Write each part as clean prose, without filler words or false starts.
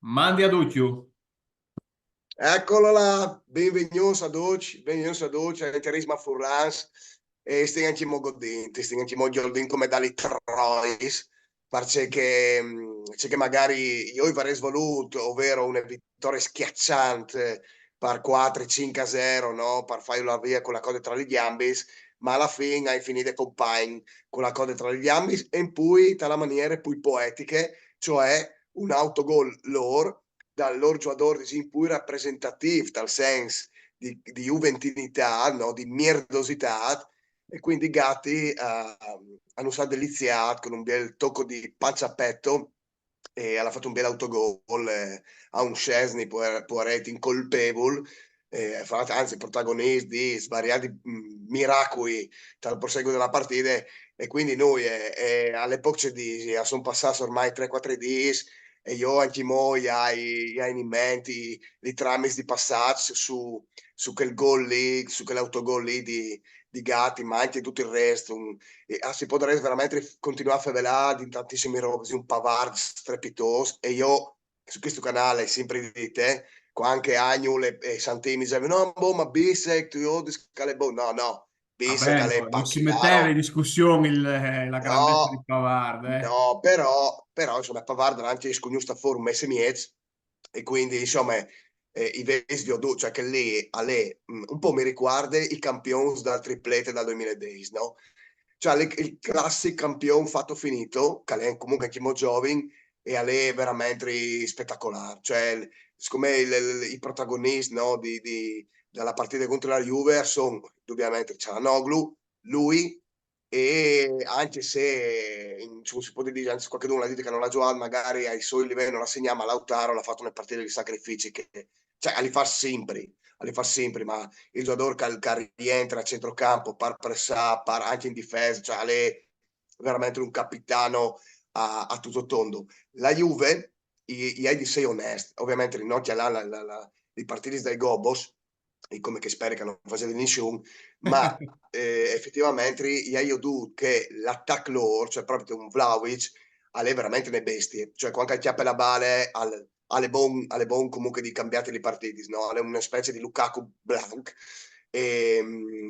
Mandi a Duccio. Eccolo là, benvenuti a Doce, all'interismo a Furlans, e stiamo godendo, stiamo godendo come dalle Troyes, perché magari io avrei voluto, ovvero una vittoria schiacciante per 4-5-0, no? Per fare la via con la coda tra gli gambis, ma alla fine hai finito con la coda tra gli gambis e poi, tra le maniere più poetiche, cioè un autogol loro dal loro giocatore in cui rappresentativo, dal senso di juventinità, no? Di mierdosità, e quindi Gatti hanno usato deliziato con un bel tocco di pancia a petto e ha fatto un bel autogol a un Szczesny, può rete incolpevole, anzi protagonisti di svariati miracoli dal proseguo della partita e quindi noi all'epoca sono passati ormai 3-4 giorni e io anche mo hai in mente i tramiti di passaggio su quel gol lì, su quell'autogol lì di Gatti, ma anche tutto il resto. Si può veramente continuare a favelare di tantissime robe, un Pavard strepitoso e io su questo canale sempre di te, con anche Agnul e Santini dicevano no, boh, ma Bisek, io boh, no, Bisek Vabbè, è non si metteva in chiaro. discussione la grandezza di No, Pavard, eh. no, però insomma, Pavard anche scognusta fuori un mese e mezzo e quindi insomma i vesi di Odò, cioè che lì a lei un po' mi riguarda i campioni dal triplete dal 2010, no? Cioè il classico campione fatto finito, che è comunque anche mo giovane e a lei è veramente spettacolare, cioè siccome i protagonisti no, della partita contro la Juve sono indubbiamente Cialanoglu, lui e anche se si può dire, anzi qualcuno la dite che non l'ha giocato, magari ai suoi livelli non la segna, ma Lautaro l'ha fatto nel partire di sacrifici che cioè, li fa sempre, ma il giocatore che rientra a centrocampo, par pressare, par anche in difesa, cioè è veramente un capitano a tutto tondo. La Juve, hai di sei onesti, ovviamente rinocchia i partiti dai Gobos, e come che speri che non faccia nessuno, ma effettivamente io do che l'attacco loro, cioè proprio un Vlaovic, è veramente le bestie, cioè quando chiappa la bale alle bon comunque di cambiare le partite, no? È una specie di Lukaku Blanc, e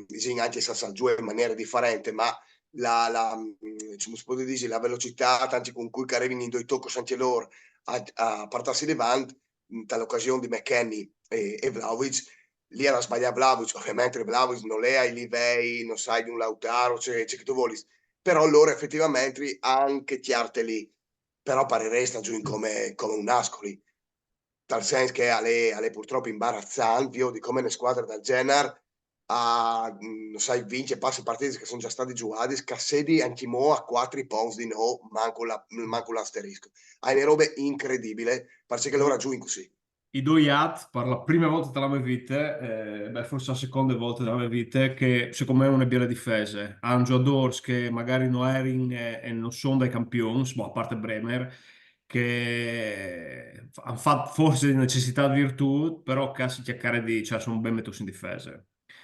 bisogna anche salsare giù in maniera differente, ma come si può dire, la velocità, tanti con cui arrivano in due tocchi anche loro a partarsi davanti, dall'occasione di McKenny e Vlaovic, lì era sbagliato Vlaovic, ovviamente Vlaovic non è ai livelli, non sai, di un Lautaro, c'è che tu vuoi, però loro effettivamente anche chiarte lì, però pare sta giù come un Ascoli, dal senso che è purtroppo imbarazzante di come le squadre del genere non sai, vince e passa partite che sono già stati giocati, scassedi anche mo a 4 punti di no, manco l'asterisco. Hai le robe incredibili, perché loro giù così. I due Yacht per la prima volta della mia vita, beh, forse la seconda volta della mia vita, che secondo me non è belle difese. Ha un giocatore che magari non erano e non sono dei campioni, boh, a parte Bremer, che hanno fatto forse di necessità di virtù, però cazzo cercare di, cioè, sono ben messi in difesa.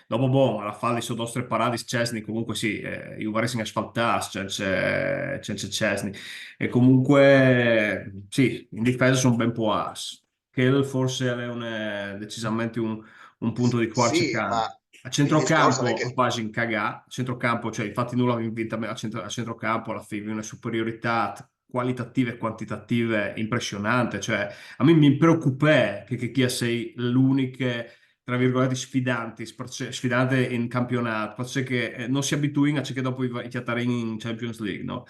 Dopo, boh, alla falla sono nostre paradi, Chesney, comunque sì, io vorrei asfaltare, c'è Chesney. E comunque, sì, in difesa sono ben poas che forse è decisamente un punto di quarce Sì, ma cane. A il discorso è centrocampo che quasi in cagà, a centrocampo, cioè infatti nulla vi invita a centrocampo alla fine una superiorità qualitative e quantitative impressionante, cioè a me mi preoccupa che chi sei l'unica tra virgolette sfidante in campionato, perché non si abituino a ciò che dopo i chiattare in Champions League, no?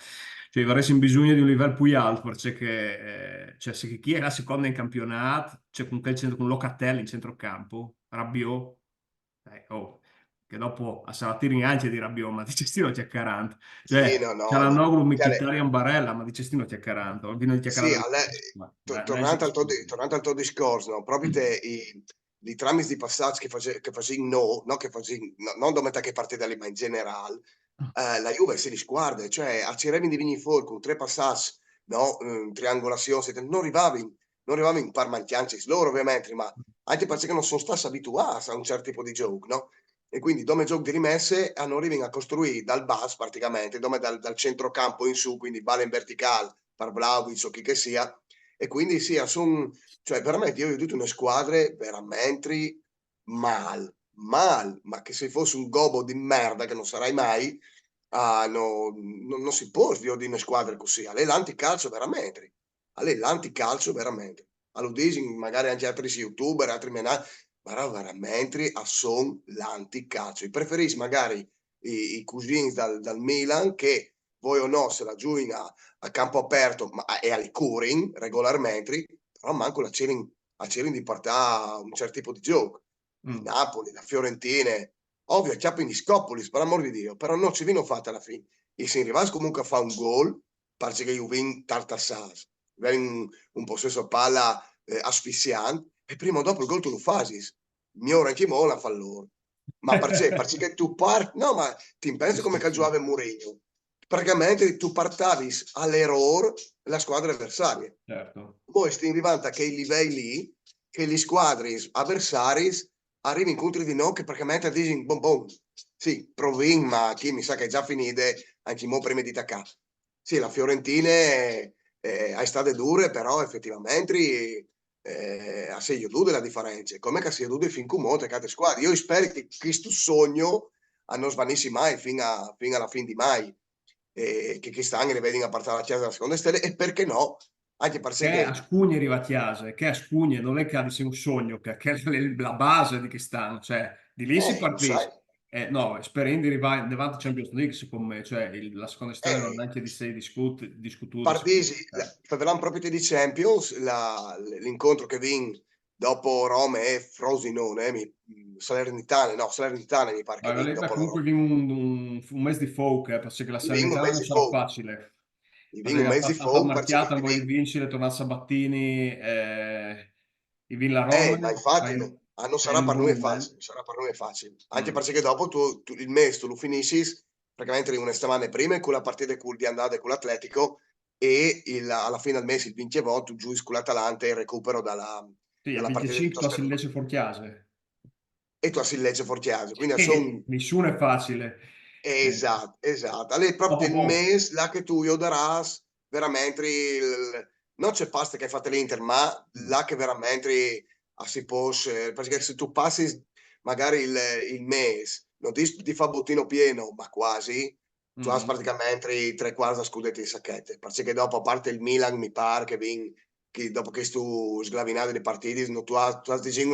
Cioè, avresti bisogno di un livello più alto perché cioè, se chi è la seconda in campionato, cioè con quel centro, con Locatelli in centrocampo, Rabiot, oh, che dopo a Salatiri anche di Rabiot, ma di Cestino c'è 40. sì, Cioè, no, c'è no, la no. Noglu, Cioè, Mkhitaryan, Barella, ma di Cestino c'è 40. Ho vino di sì, chiacchierare non è tornando al tuo discorso, no? Proprio i tramiti di passaggio che facevi no, no, che facevi, no, non dove te che partita lì, ma in generale, la Juve si risguarda, cioè a Ceremi di Vigni fuori con tre passaggi, no, triangolazione, non arrivavi in par manchianze loro ovviamente, ma anche perché non sono stati abituati a un certo tipo di gioco, no? E quindi dove gioco di rimesse hanno arrivato a costruire dal bus praticamente, dove dal centrocampo in su, quindi balla in verticale per Vlahovic o chi che sia, E quindi sì, cioè veramente io ho tutte una squadre veramente mal, ma che se fosse un gobbo di merda che non sarai mai, non si può di una squadra così, è l'anticalcio veramente, è l'anticalcio veramente. All'Udisi magari anche altri youtuber, altri menà, ma veramente a son l'anticalcio. Preferisco magari i cugini dal Milan che voi o no se la giuina a campo aperto e alle curing regolarmente, però manco la Cirin di portare un certo tipo di gioco. Il Napoli, la Fiorentina, ovvio, chiappano gli scoppoli, per l'amor di Dio, però non ci viene fatta alla fine. E se arrivas comunque a fare un gol, parce che io vinco tartassas, un possesso palla asfissiante, e prima o dopo il gol tu lo fai. Mio anche mo la fa loro. Ma perché che tu parti, no, ma ti pensi come che giocava Mourinho? Praticamente tu partavi all'errore la squadra avversaria. Certo. Poi stai arrivando a quei livelli lì che le squadre avversarie arrivano incontro di noi che praticamente dicono bom bom. Sì, provin, ma chi mi sa che è già finita anche mo prima di attaccare. Sì, la Fiorentina è state dure, però effettivamente ha segnato due la differenza. Come che ha segnato fin con molte altre squadre. Io spero che questo sogno non svanissi mai fino alla fine di mai. Che quest'anno ne vedi a partire la chiesa della seconda stella e perché no? Anche Che a perché Scugne arriva a Chiase, che a Scugne non è che ha sia un sogno, che è la base di quest'anno, cioè di lì si lo sai, partì. No, sperando di arrivare davanti a Champions League, secondo me, cioè la seconda stella non è eh, neanche di sei discututi. Pardisi, parliamo proprio di Champions, l'incontro che vin dopo Roma e Frosinone, Salernitana mi pare che vin Beh, dopo la comunque Roma. vi un mese di folk, perché la I vin un Salernitana non mese di sarà fuoco, facile. i vin Perché un mese di ha fatto fuoco perché marchiata, i vuoi vin, vincere, tornare a Sabattini, i Villa Roma, ma infatti fai non fai sarà un per noi volume. facile, sarà per noi facile. Anche Mm. perché dopo il mese tu lo finisci praticamente una settimana prima con la partita di andata con l'Atletico e alla fine del mese il vince tu giù con l'Atalanta e il recupero Sì, a dalla partita di 25 passi il Toscana Lecce Forchiase. e tu a Sillegio Forchiaso. Quindi sono Nessuno è facile. esatto, esatto. Allora, è proprio Dopo il boh. mese là che tu io daras veramente non c'è pasta che hai fatto l'Inter, ma là che veramente si può, perché se tu passi magari il mese, non ti fa bottino pieno, ma quasi, tu hai Mhm. praticamente i tre quarti scudetti in sacchette, perché dopo, a parte il Milan, mi pare che dopo che tu sglavinato di partiti, no, tu hai diciamo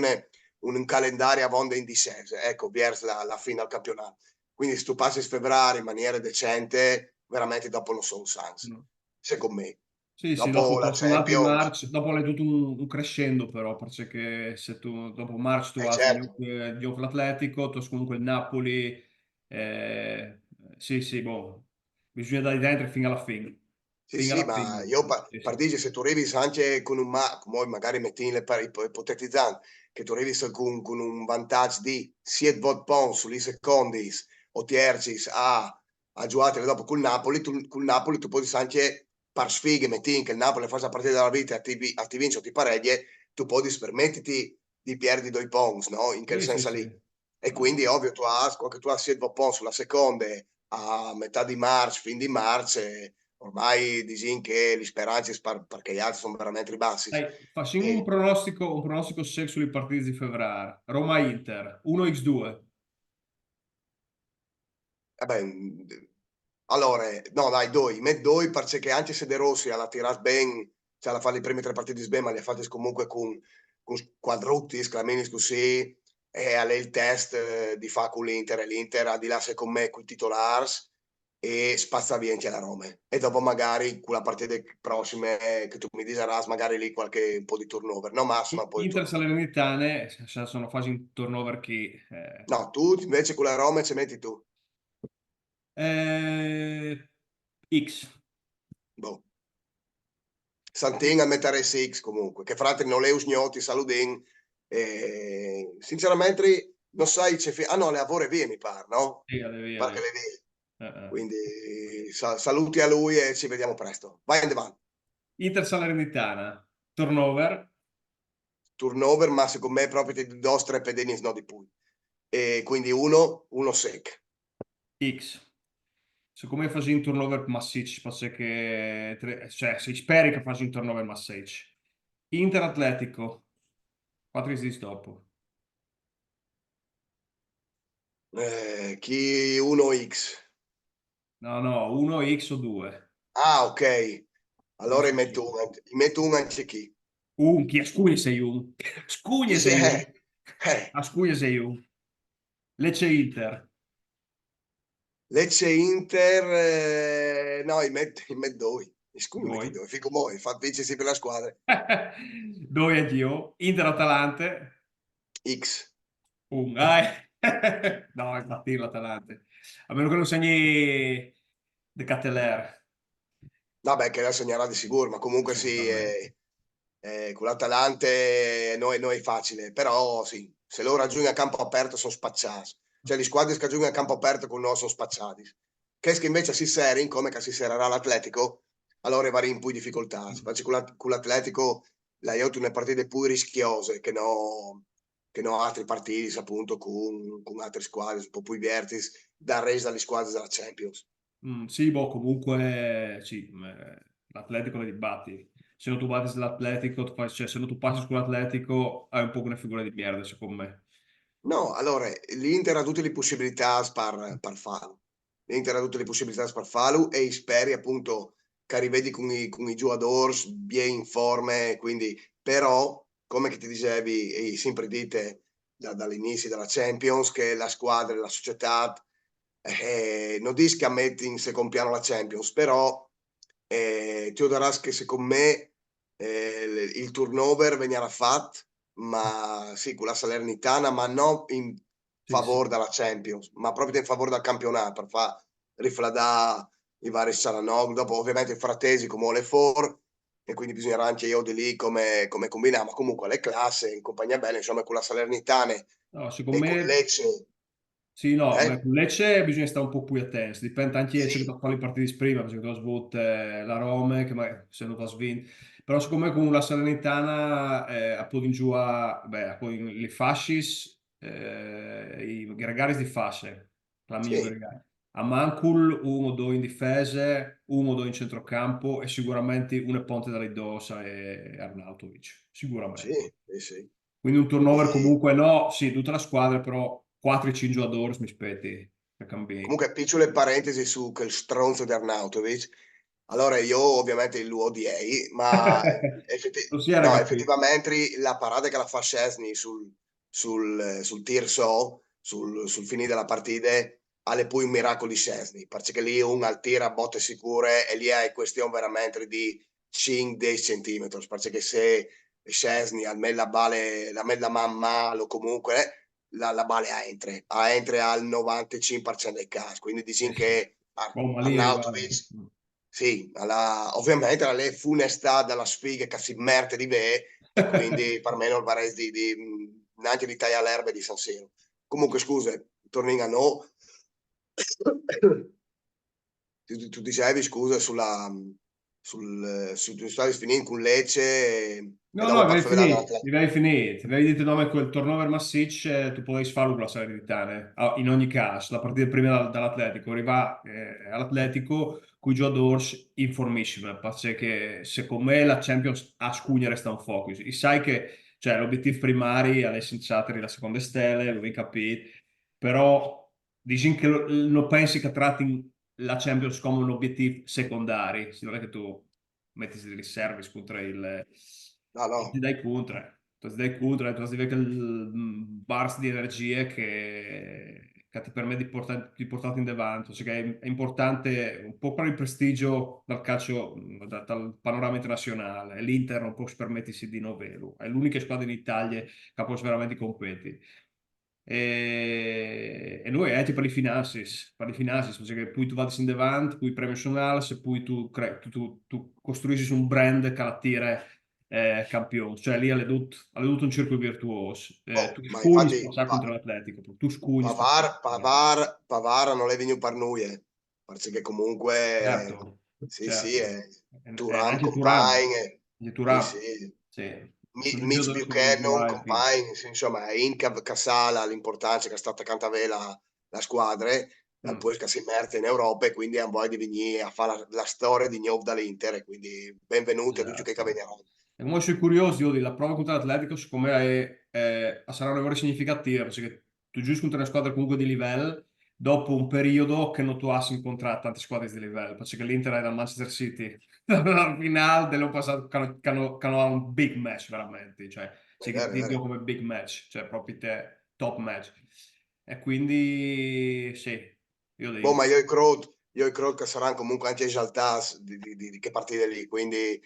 un calendario a vonda in discesa, ecco, verso la fine del campionato. Quindi se tu passi febbraio in maniera decente, veramente dopo non sono sans, Mm. secondo me. Sì, sì, dopo Dopo la tornato in Champions, March, dopo l'hai tutto un crescendo però, perché se tu dopo March tu è hai certo. gioco l'Atletico, tu hai comunque il Napoli, sì, sì, boh, bisogna dare dentro fino alla fine, Sì, fino sì, alla ma fine, io sì, per sì. dire, se tu arrivi anche con come magari metti ipotetizzando, che tu arrivi con un vantaggio di 7 vot pon sugli secondi o terzi a giocare dopo col Napoli tu puoi anche per sfighe, metti che il Napoli fa la partita della vita a ti vince o ti pareggia, tu puoi permetterti di perdere due pons, no? In quel Sì, sì, senso sì. lì. E No, quindi ovvio che tu hai 7 vot pon sulla seconda a metà di marzo, fin di marzo, ormai dicono che le speranze perché gli altri sono veramente bassi. dai, facciamo E, un pronostico secco sulle partite di febbraio. Roma-Inter, 1x2. vabbè, allora, no dai, due, perché anche se De Rossi alla tirato bene, cioè alla fare le prime tre partite bene, ma le ha fatte comunque con quadrutti, sclamini così, e a lei il test di fa con l'Inter, e l'Inter a di là secondo me con i titolari, e spazza via anche la Roma. E dopo magari con la partita prossime che tu mi disaras, magari lì qualche un po' di turnover, no massima, poi Inter turnover. Salernitane sono quasi in turnover che No, tu invece con la Roma ci metti tu. X. Boh. Santin a mettere Six comunque, che fra l'altro non le usgnoti, Saludin, sinceramente non sai c'è ah no, le lavora via mi pare, no? Sì, alle vie, Pare che alle le vie. vie. Quindi saluti a lui e ci vediamo presto. Vai in avanti. Inter Salernitana, turnover Turnover, ma secondo me proprio di dos, tre pedini no di più. E quindi uno sec. X. Siccome fai un turnover massiccio, penso che cioè, si speri che fai un turnover massiccio. Inter Atletico, 4 di stop. Chi 1x? No, no, 1x o 2. Ah, ok. Non Allora so chi. metto un anche chi. Chi è Scugna sei un? Chi Scugna sei? sei un. Eh. A Scugna sei un. Lecce Inter. Lecce Inter, no, i met due. Scusi, metti Doi. due. Fico moi, fa vince sempre la squadra. Doi anch'io. Inter Atalante. X. Un. No, infatti l'Atalante. A meno che non segni De Catteler. Vabbè, che la segnerà di sicuro, ma comunque sì, Assolutamente. con l'Atalante noi è facile, però sì, se loro raggiungono a campo aperto sono spacciati. Cioè, le squadre che raggiungono a campo aperto con noi sono spacciati. Che invece si serin, come che si serrà l'Atletico, allora va in più difficoltà. Infatti con l'Atletico la io ne partite più rischiose che no altri partiti, appunto, con altre squadre, un po' più vertici, da resa dalle squadre della Champions. Sì, boh, comunque sì, l'Atletico le dibatti. Se non tu batti sull'Atletico, cioè se non tu passi sull'Atletico, hai un po' una figura di merda, secondo me. No, allora, l'Inter ha tutte le possibilità per farlo. L'Inter ha tutte le possibilità per farlo e speri appunto che rivedi con i giocatori bien in forma, quindi però, come che ti dicevi e sempre dite dall'inizio della Champions, che la squadra, la società, non dico che metti in secondo piano la Champions, però Teodoras che secondo me il turnover veniva fatto ma sì, con la Salernitana, ma non in Sì, favore sì. della Champions, ma proprio in favore del campionato, per far rifladare i vari Saranog. Dopo, ovviamente, i fratesi come le for, e quindi bisognerà anche io di lì come combinare, ma comunque le classe, in compagnia bella, insomma, con la Salernitana No, e secondo con me, Lecce, sì, no, ma eh? con Lecce bisogna stare un po' più attenti. Dipende anche se Sì, quali partiti prima, perché tu hai svolto la Rome, che magari se non ti ha svinto. Però secondo me con la Salernitana a po' in giù a po' le fascis, i Gregaris di fasce, la mia sì, Gregari. A Mancul uno o due in difesa, uno o due in centrocampo e sicuramente una ponte da Ridosa e Arnautovic, sì, sicuramente. sì, sì. Quindi un turnover E comunque no, sì, tutta la squadra, però 4-5 giocatori mi aspetti per cambiare. comunque, piccole parentesi su quel stronzo di Arnautovic. Allora, io ovviamente lo odiei, ma Non si era no, capito. effettivamente la parata che la fa Szczesny sul tirso, sul finire della partita, alle poi un miracolo di Szczesny, perché lì un al tiro a botte sicure e lì è questione veramente di 5-10 centimetri, perché se Szczesny almeno la mette la man male o comunque la bala entra al 95% dei casi, quindi Sì, diciamo sì. che Oh, ma lì, guarda. Arnautovic sì, ovviamente la lei funesta dalla sfiga che si merte di me e quindi per me non varrei neanche di tagliare l'erba di San Siro. Comunque scusa, torniamo a no. Tu dicevi scusa tu stavi finendo con Lecce e No, no, dopo per avevi fare vedere finito, l'Atletico. avevi finito. Avevi detto no, ma quel turnover massiccio tu potevi farlo con la Salernitana. In ogni caso, la partita prima dall'Atletico, arriva all'Atletico con i giocatori in formissima, perché secondo me la Champions a Scugna resta un focus. E sai che cioè, l'obiettivo primario è essere la seconda stella, lo capito, però dici che non pensi che tratti la Champions come un obiettivo secondario, se non è che tu metti delle riserve contro il No, ti no, dai contro, ti dai contro, ti vedi quel burst di energie che ti permette di portarti in davanti, cioè che è importante un po' per il prestigio dal calcio, dal panorama internazionale, e l'Inter non può permettersi di novelo, è l'unica squadra in Italia che può veramente competere. E noi tipo per le finanze, cioè che poi tu vadi in davanti, poi premi nazionale, se poi tu costruisci un brand che la tira campione, cioè lì hai tutto un circolo virtuoso. Tu oh, ma scugni infatti spostare contro l'Atletico, tu scugni spostare contro l'Atletico. Pavara non è venuto per noi, perché comunque Certo, sì, sì, certo. è E Turam anche Turam, Compagni, anche sì, Turam, sì. sì. Sono i Mitch giocatori che voglio Buchanan trovare in pista. Compagni, sì, insomma, è Inca Casala l'importanza che è stata cantavela la squadra, dal Mm. poi che si immerge in Europa e quindi hanno voglia di venire a fare la storia di nuovo dall'Inter, e quindi benvenuti a tutti che Esatto. vengono. E come sui curiosi, io la prova contro l'Atletico, secondo me sarà una vera significativa, perché tu giusto contro una squadra comunque di livello, dopo un periodo che non tu hai incontrato tante squadre di livello, perché l'Inter è da Manchester City, al finale dello passato, che hanno un big match veramente, cioè, È che vero, è ti dico vero. come big match, cioè proprio te, top match. E quindi, sì, io Boh, dico. ma io e Crowd che saranno comunque anche esaltati di che partite lì, quindi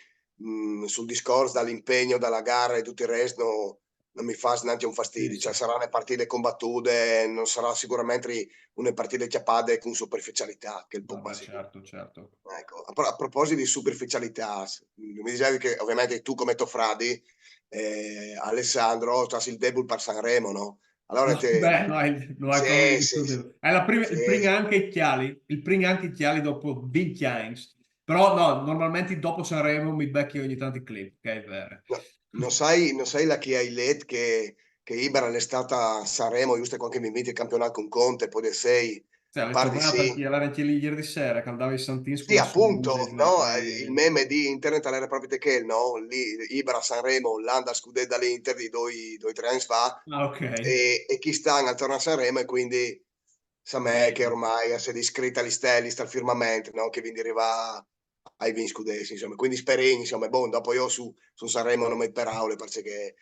sul discorso dall'impegno, dalla gara e tutto il resto non mi fa neanche un Sì, fastidio, sì. cioè saranno partite combattute, non sarà sicuramente una partita chiappate con superficialità, che è il No, poco beh, sicuro. certo, certo. Ecco, a proposito di superficialità, mi dicevi che ovviamente tu come Tofradi, Alessandro, tu hai il debut per Sanremo, no? Allora No, beh, no, hai proprio sì, sì, sì, vissuto. È la prima, sì, il primo anche i chiali, il primo anche i chiali dopo 20 anni. Però no, normalmente dopo Sanremo mi becchi ogni tanto i clip, che è vero. no, non sai la che hai letto che Ibra è stata a Sanremo, giusto quando mi inviti il campionato con Conte, poi del 6, Cioè, a l'hai parte tornata sì. anche lì ieri di sera, che andava i Santins con Sì, la scusa, appunto, no? Il meme di internet era proprio di che, no? Lì, Ibra, Sanremo, Olanda, scudetto dall'Inter di due 3 anni fa, Ah, ok. e chi sta attorno a Sanremo, e quindi sa me che Vedi. ormai si è iscritta agli stelle, sta il firmamento, no? Che quindi arriva ai vin scudessi, insomma. Quindi speriamo, insomma, boh, dopo io su Sanremo non mi per aule, perché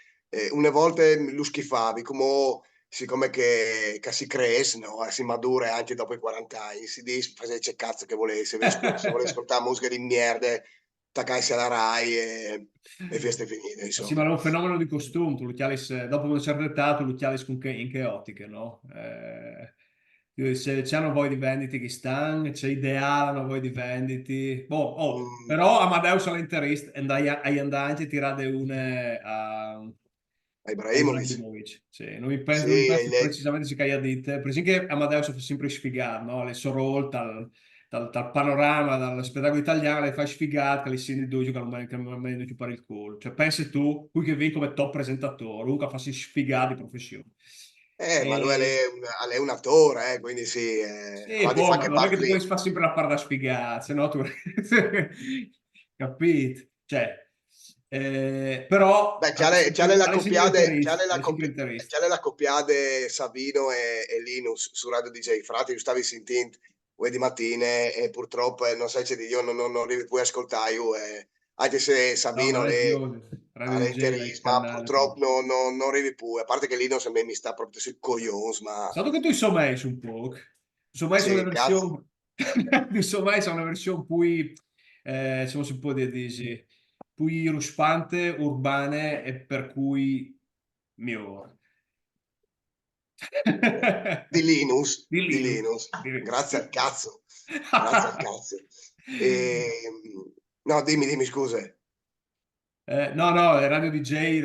una volta lo schifavi, come siccome che si cresce, no? Si madura anche dopo i 40 anni, si dice, facesse cazzo che volesse, se vuole ascoltare musica di merda, attaccarsi alla Rai e feste finite, Ma sì, ma è insomma. un fenomeno di costume, tu lo chialis, dopo una certa età tu lo chialis in che ottiche, no? Se c'hanno voglia di venditi che stanno, c'è ideale, voglia di venditi. Boh, oh, Mm, però Amadeus all'interista e hai andato a tirare une a a Ibrahimovic. Ibrahimovic. Sì, non mi Sì, penso precisamente se che hai detto, per esempio che Amadeus fa sempre sfigare, no? Le sorol dal panorama, dal spettacolo italiano, le fai sfigare, che le si due che non mi più pare il culo. Cioè, pensi tu, qui che vieni come top presentatore, comunque fa sfigare di professione. ma lui è un attore, quindi sì, Sì, avanti boh, fa ma che non è che parte tu puoi lì. fare sempre la par da sfigare, se no tu... Capito? Cioè, però, Beh, chiare la alle sempre coppiade, interesse, alle sempre interesse. chiare la coppiade Savino e Linus su Radio DJ. Frate, io stavi sentendo quelle di mattine e purtroppo non sai se di io non arrivi più a ascoltare io, anche se No, ma Savino adesso le Radio DJ, il all'interismo, ma canale, purtroppo tutto. non arrivi più. A parte che Linus a me mi sta proprio sui coglions, ma Stato che tu insomma un po', insomma è una sì, cazzo. versione, insomma è una versione più, come si può dire, più ruspante, urbane e per cui mio. Di Linus, Di di Linux. Linus, Di Linux. grazie al cazzo, grazie al cazzo. No, dimmi, scusa. No, no, il radio DJ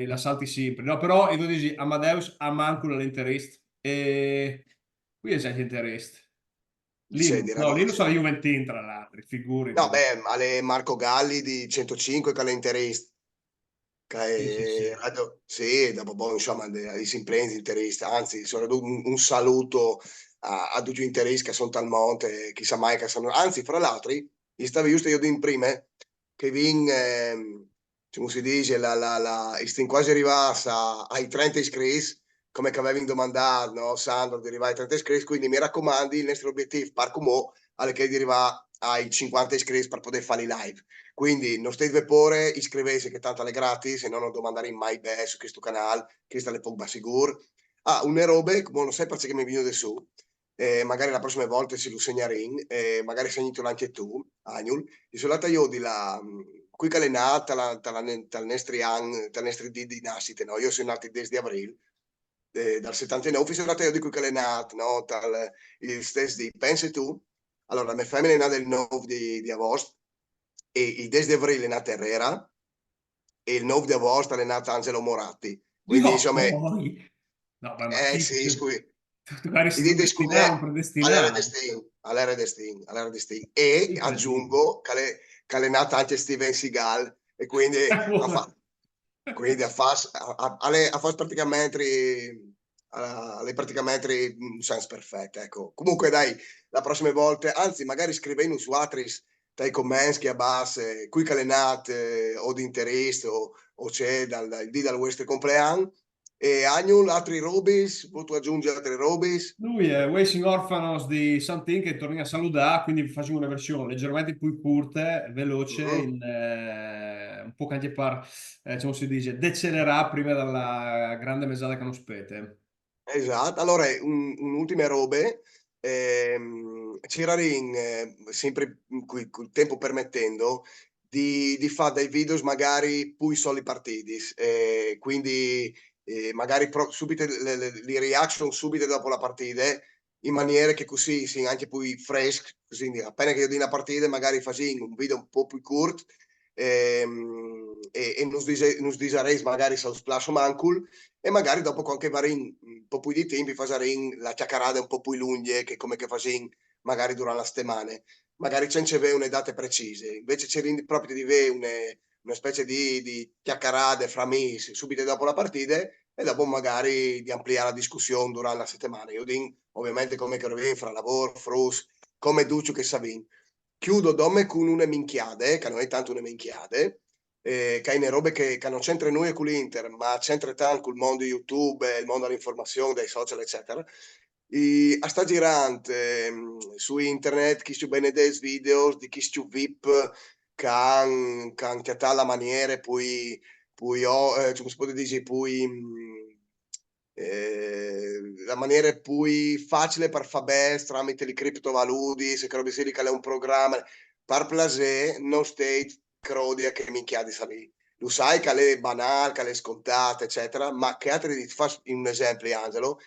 la salti sempre. No, però io dici Amadeus ha manco l'interest. E qui è già l'interest. Sì, Linux, direi no, proprio Linux sì. è la Juventus, tra l'altro, No, figurati. beh, ma le Marco Galli di 105 che le interista. Sì, sì, sì. Sì, dopo poi, insomma, i simplenti interista. Anzi, un saluto a tutti gli interisti che sono al monte, chissà mai che sono. Anzi, fra l'altro, gli stavo giusto io in prime, che vin, come si dice, stiamo quasi arrivati ai 30 iscritti, come che avevi domandato, no, Sandro, di arrivare ai 30 iscritti, quindi mi raccomandi, il nostro obiettivo, par come, è che di arrivare ai 50 iscritti per poter fare i live. Quindi non state pure, iscrivetevi che tanto è gratis, se no non domandare mai beh su questo canale, che sta le poco sicuro. Ah, une robe, come non sai perché mi viene da su, magari la prossima volta si lo segnarin, magari segnitelo anche tu, Agnul. Io sono andata io di là, qui che è nata, dal nostri anni, dal nostri di nascite, no? Io sono nato il 10 di aprile, dal 79, sono andato io di qui che è nata, no? Il stesso di, pensi tu, allora la mia femmina è nata il 9 di agosto, e il 10 di aprile è nata Herrera e il 9 di agosto è nata Angelo Moratti. Quindi, Dio, insomma, poi. No, ma chi? sì, scusi, Tu eri i dite destinato, un scudè predestinato. all'era Destin, all'era Destin. E Incredibile. aggiungo che è nata anche Steven Seagal e quindi ha fatto praticamente le praticamente un senso perfetto, ecco. Comunque dai, la prossima volta, anzi magari scrivendo su Atris dai commenti che a base, qui calenate o di interesse o c'è di dal vostro compleanno. E hanno altri robis, tu aggiungi altri robis. Lui è Racing Orphanos di Santin che torna a salutare, quindi facciamo una versione leggermente più corta, veloce, Mhm. un po' anche per, come si dice, decelerare prima della grande mesata che non spete. Esatto, allora un'ultima robe, c'era sempre col tempo permettendo di fare dei video magari poi soli partiti, quindi magari subito le reaction subito dopo la partita, in maniera che così sì, anche poi fresh, così appena che io di una partita magari faccio un video un po' più corto e non sdisarei magari sul splash mancul e magari dopo qualche varin un po' più di tempo fasarin la chiacchierata un po' più lunghe che come che fasin magari durante la settimana magari c'è une date precise invece c'è proprio di avere una specie di chiacchierate fra amici subito dopo la partita e dopo magari di ampliare la discussione durante la settimana io dico ovviamente come che rovin fra lavoro, frus come duccio che savin chiudo domme con una minchiade che non è tanto una minchiade che hai robe che non c'entra noi con l'Inter, ma c'entra tanto col mondo di YouTube, il mondo dell'informazione, dei social, eccetera. A sta girando su internet chi su bene dei video di chi su VIP che han chiatà la maniera, poi come si può dire, poi la maniera più facile per fare tramite le criptovalute, se credo sia che è un programma per placer non state crodia che minchia di salì. Lo sai che è banale, che è scontata, eccetera, ma che altri ti faccio un esempio, Angelo,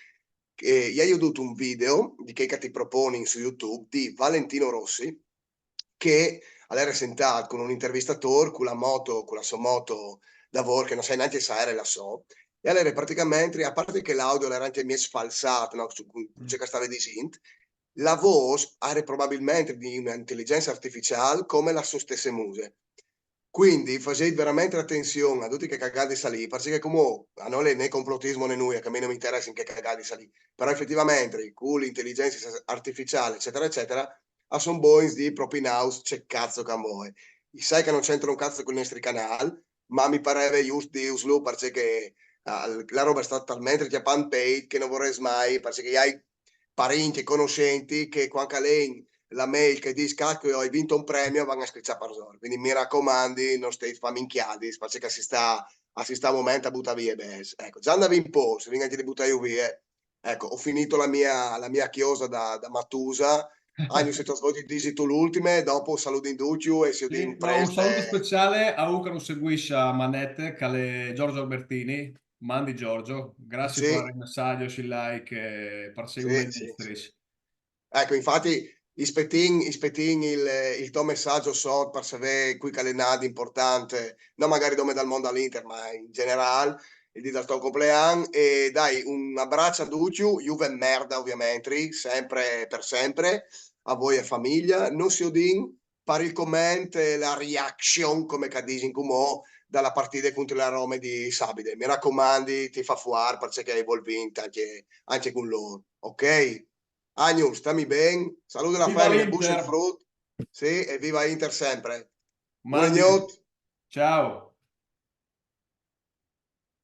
che io ho avuto un video di che ti proponi su YouTube di Valentino Rossi che all'era sentato con un intervistatore con la moto, con la sua moto da lavoro, che non sai neanche se era la so, e allora praticamente, a parte che l'audio era anche sfalsato, no? C'è che stava di sint, la voce era probabilmente di un'intelligenza artificiale come la sua stessa muse. Quindi facevi veramente attenzione a tutti che cagate salì, perché come a noi né complottismo né nulla, che a me non mi interessa in che cagate salì, però effettivamente con l'intelligenza artificiale, eccetera, eccetera, a son boys di proprio in house c'è cazzo che muove. Sai che non c'entra un cazzo con i nostri canali, ma mi pareva giusto di usarlo perché la roba è stata talmente chiappante paid che non vorrei mai, perché hai parenti e conoscenti che quando lei la mail che dice che hai vinto un premio vanno a scricciare per solo. Quindi mi raccomandi, non stai fa minchiadi, perché si sta a momento a buttare via bes. Ecco, già andavi in po', se vinci di buttare via. Ecco, ho finito la mia chiosa da Matusa, Agno si trasvolti dici tu l'ultime, dopo saluto in Duccio e si Sì, odin no, un presto. saluto speciale a Uca non seguisce a Manette, che è Giorgio Albertini. Mandi Giorgio, grazie per Sì, il messaggio, il like, per seguire sì, il sì, sì. Distris. Ecco, infatti, ispettin il tuo messaggio so per sapere qui che è nato importante, non magari dove dal mondo all'Inter, ma in generale, il di dal tuo compleanno. E dai, un abbraccio a tutti, Juve merda ovviamente, sempre per sempre, a voi e famiglia. Non si odin, per il commento e la reaction, come che dici in Cumò, dalla partita contro la Roma di Sabide. Mi raccomandi, ti fa fuori perché hai vinto anche con loro, ok? Agnew, stammi bene, saluto la Viva famiglia, buon l'Inter! frut, sì, e viva Inter sempre. Buona Mandi, notte. ciao!